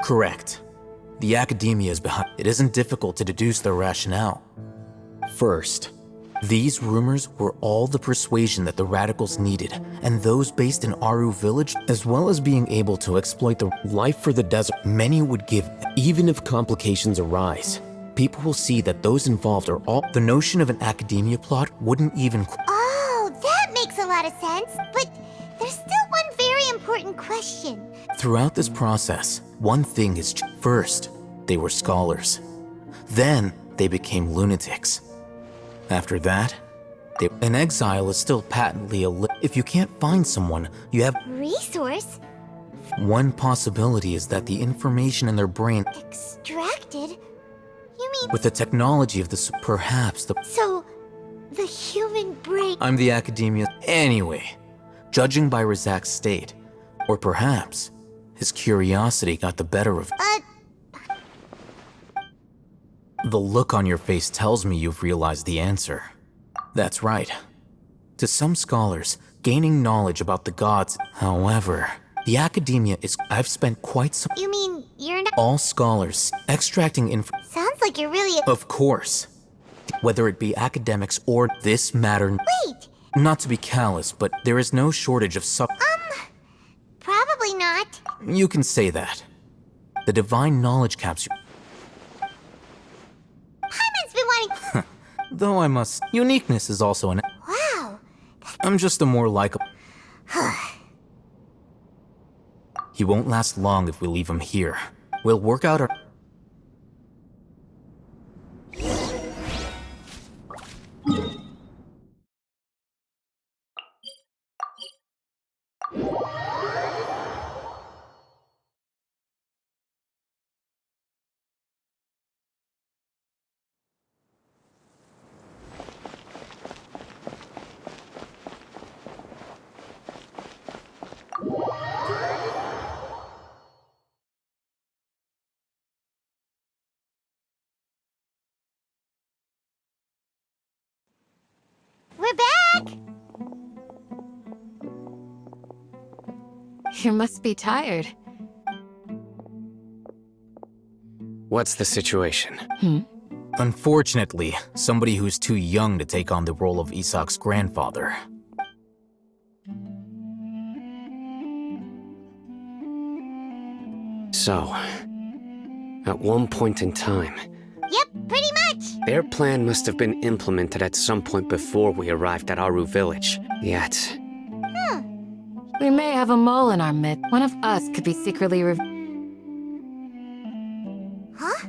Correct. The academia is behind. It isn't difficult to deduce their rationale. First, these rumors were all the persuasion that the radicals needed, and those based in Aru village, as well as being able to exploit the life for the desert. Many would give, even if complications arise. People will see that those involved are all. The notion of an academia plot wouldn't even. Oh, that makes a lot of sense. But there's still one very important question. Throughout this process, one thing is first, they were scholars. Then, they became lunatics. After that, an exile is still patently if you can't find someone, you have resource? One possibility is that the information in their brain Extracted? You mean with the technology of this, perhaps the. So, the human brain. I'm the academia. Anyway, judging by Razak's state, or perhaps his curiosity got the better of. The look on your face tells me you've realized the answer. That's right. To some scholars, gaining knowledge about the gods, however, the academia is. I've spent quite some. You mean you're not. All scholars extracting info. Sounds like you're really. Of course. Whether it be academics or this matter. Wait! Not to be callous, but there is no shortage of Probably not. You can say that. The divine knowledge capsule. Paimon's been wanting. Though I must. Uniqueness is also an. Wow. I'm just a more likable. He won't last long if we leave him here. We'll work out our. We're back! You must be tired. What's the situation? Unfortunately, somebody who's too young to take on the role of Isak's grandfather. So, at one point in time, Yep, pretty much. their plan must have been implemented at some point before we arrived at Aru village. Yet, We may have a mole in our midst. One of us could be secretly Huh?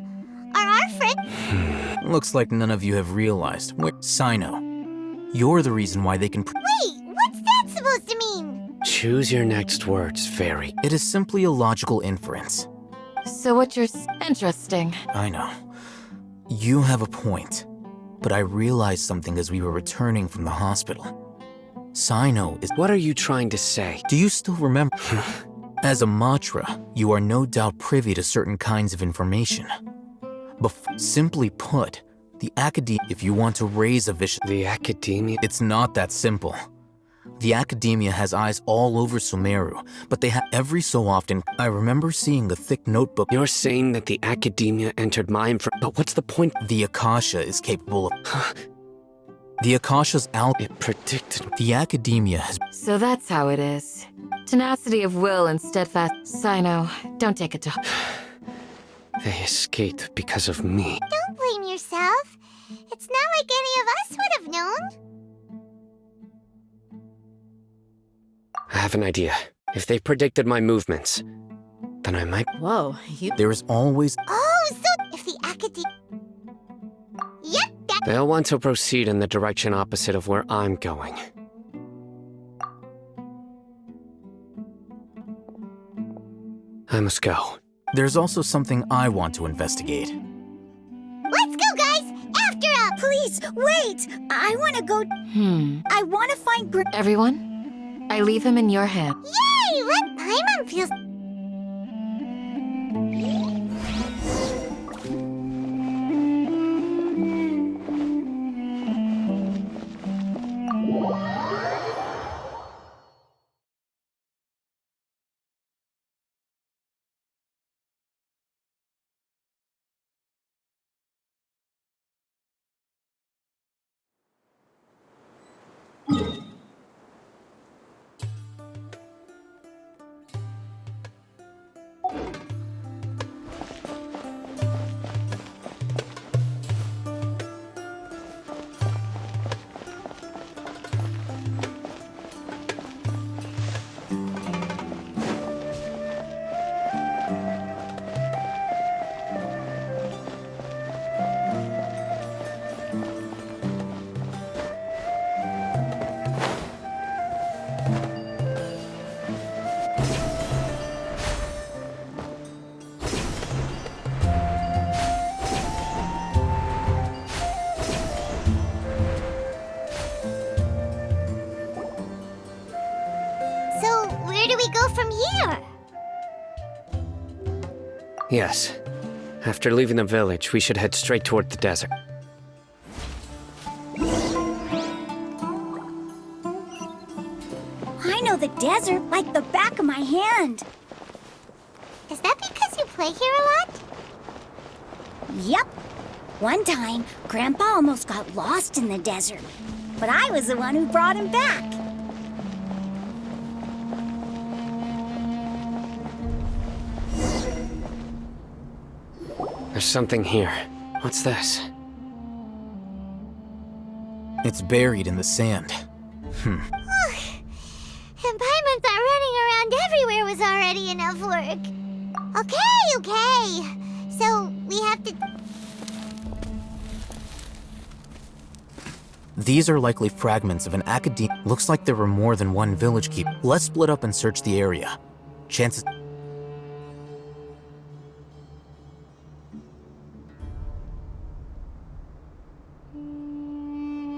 Are our friends? Looks like none of you have realized. Sino, you're the reason why they can. Wait, what's that supposed to mean? choose your next words, Fairy. It is simply a logical inference. So what you're interesting. I know. You have a point. But I realized something as we were returning from the hospital. Sino is. What are you trying to say? Do you still remember? As a Matra, you are no doubt privy to certain kinds of information. Simply put, the academia. If you want to raise a vicious. The academia? It's not that simple. The academia has eyes all over Sumeru, but they have every so often. I remember seeing a thick notebook. You're saying that the academia entered my But what's the point? The Akasha is capable of. The Akasha's It predicted. The academia has. So that's how it is. Tenacity of will and steadfast. Sino, don't take it to. They escaped because of me. Don't blame yourself. It's not like any of us would have known. I have an idea. If they predicted my movements, then I might. Whoa, you. There is always. Oh, so if the academia... Yep, that... They'll want to proceed in the direction opposite of where I'm going. I must go. There's also something I want to investigate. Let's go, guys! After up! Please, wait! I want to go... I want to find... Everyone, I leave him in your hands. Yay! Let Paimon feel... go from here? Yes. After leaving the village, we should head straight toward the desert. I know the desert like the back of my hand. Is that because you play here a lot? Yep. One time, Grandpa almost got lost in the desert, but I was the one who brought him back. There's something here. What's this? It's buried in the sand. And Paimon thought running around everywhere was already enough work. Okay. So, we have to... These are likely fragments of an academe. Looks like there were more than one village keep. Let's split up and search the area. Chances...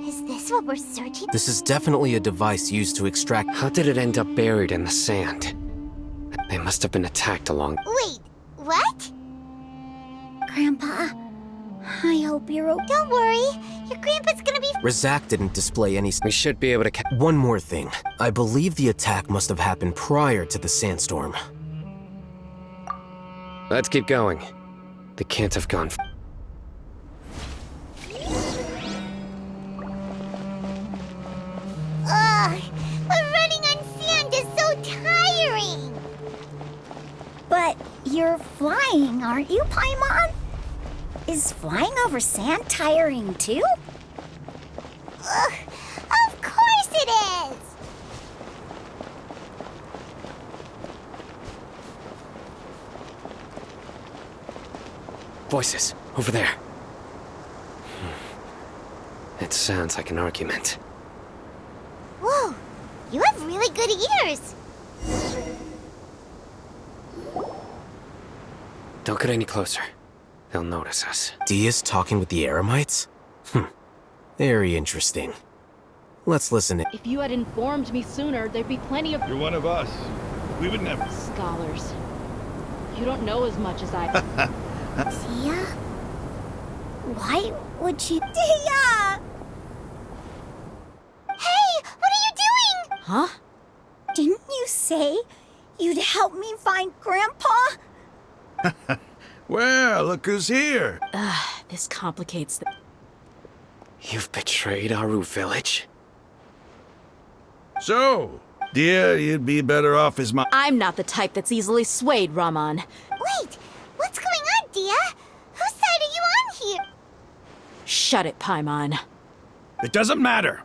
Is this what we're searching? This is definitely a device used to extract... How did it end up buried in the sand? They must have been attacked along... Wait, what? Grandpa, I hope you're okay. Don't worry, your grandpa's gonna be... Razak didn't display any... We should be able to One more thing. I believe the attack must have happened prior to the sandstorm. Let's keep going. They can't have gone... Ugh, but running on sand is so tiring. But you're flying, aren't you, Paimon? Is flying over sand tiring too? Ugh, of course it is! Voices, over there. It sounds like an argument. Whoa, you have really good ears. Don't get any closer. They'll notice us. Dia's talking with the Eremites? Very interesting. Let's listen in. If you had informed me sooner, there'd be plenty of You're one of us. We would never. scholars. You don't know as much as I... Dia? Why would you... Dia! Hey, what are you doing? Huh? Didn't you say you'd help me find Grandpa? Well, look who's here. This complicates the... You've betrayed Aru village? So, dear, you'd be better off as my... I'm not the type that's easily swayed, Raman. Wait, what's going on, Dia? Whose side are you on here? Shut it, Paimon. It doesn't matter.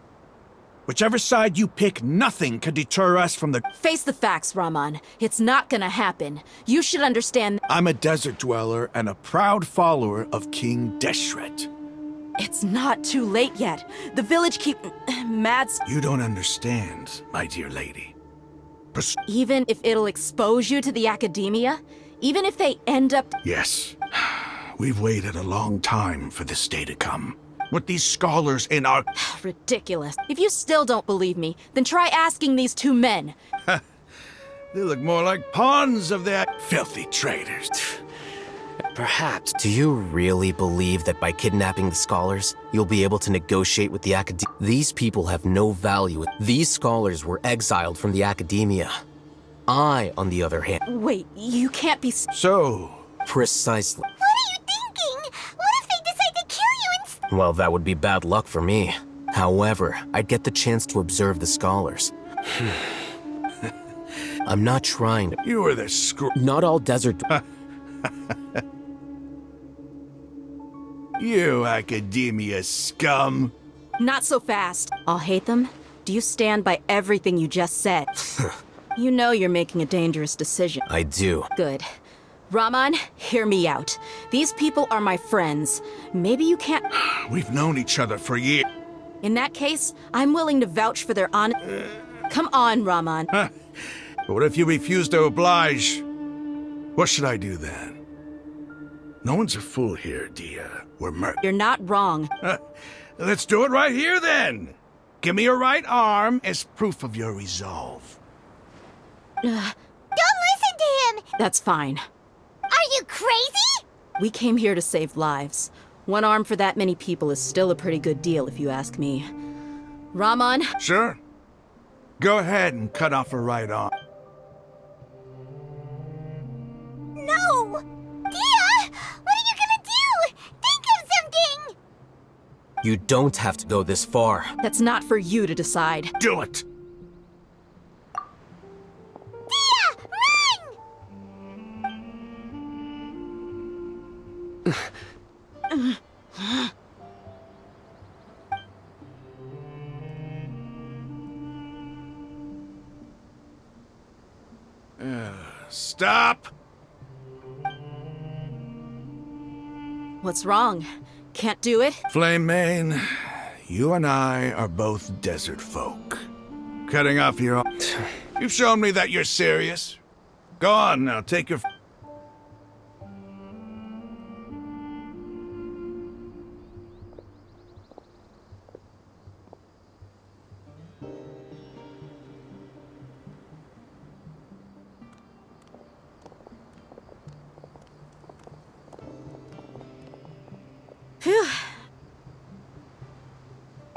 Whichever side you pick, nothing can deter us from the... Face the facts, Raman. It's not gonna happen. You should understand... I'm a desert dweller and a proud follower of King Deshret. It's not too late yet. The village keep... Mads... You don't understand, my dear lady. Even if it'll expose you to the academia? Even if they end up... Yes. We've waited a long time for this day to come. With these scholars in our... Ridiculous. If you still don't believe me, then try asking these two men. They look more like pawns of that filthy traitors. Perhaps. Do you really believe that by kidnapping the scholars, you'll be able to negotiate with the academia? These people have no value. These scholars were exiled from the academia. I, on the other hand... Wait, you can't be... So... Precisely. What are you thinking? What if they decide to kill you instead? Well, that would be bad luck for me. However, I'd get the chance to observe the scholars. I'm not trying to... You were the screw... Not all desert... You academia scum. Not so fast. I'll hate them. Do you stand by everything you just said? You know you're making a dangerous decision. I do. Good. Raman, hear me out. These people are my friends. Maybe you can't... We've known each other for years. In that case, I'm willing to vouch for their Come on, Raman. But what if you refuse to oblige? What should I do then? No one's a fool here, Dia. We're You're not wrong. Let's do it right here, then. Give me your right arm as proof of your resolve. Don't listen to him! That's fine. Are you crazy? We came here to save lives. One arm for that many people is still a pretty good deal, if you ask me. Rahman? Sure. Go ahead and cut off her right arm. No! Dia! What are you gonna do? Think of something! You don't have to go this far. That's not for you to decide. Do it! Dia! Run! Stop! What's wrong? Can't do it? Flame Mane, you and I are both desert folk. Cutting off your arm. You've shown me that you're serious. Go on now, take your... Phew.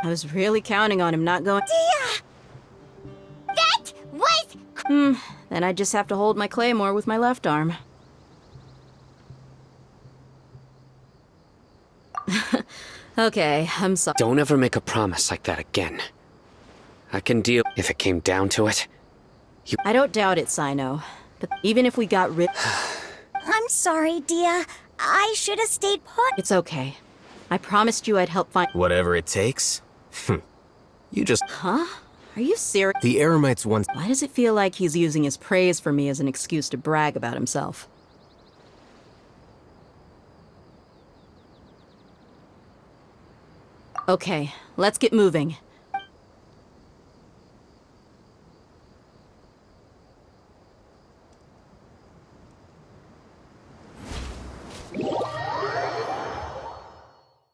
I was really counting on him not going. Dia! That was... Then I just have to hold my claymore with my left arm. Okay, I'm sorry. Don't ever make a promise like that again. I can deal if it came down to it. I don't doubt it, Sino. But even if we got rid... I'm sorry, Dia. I should have stayed put. It's okay. I promised you I'd help find... Whatever it takes. You just... Huh? Are you serious? The Eremites once... Why does it feel like he's using his praise for me as an excuse to brag about himself? Okay, let's get moving.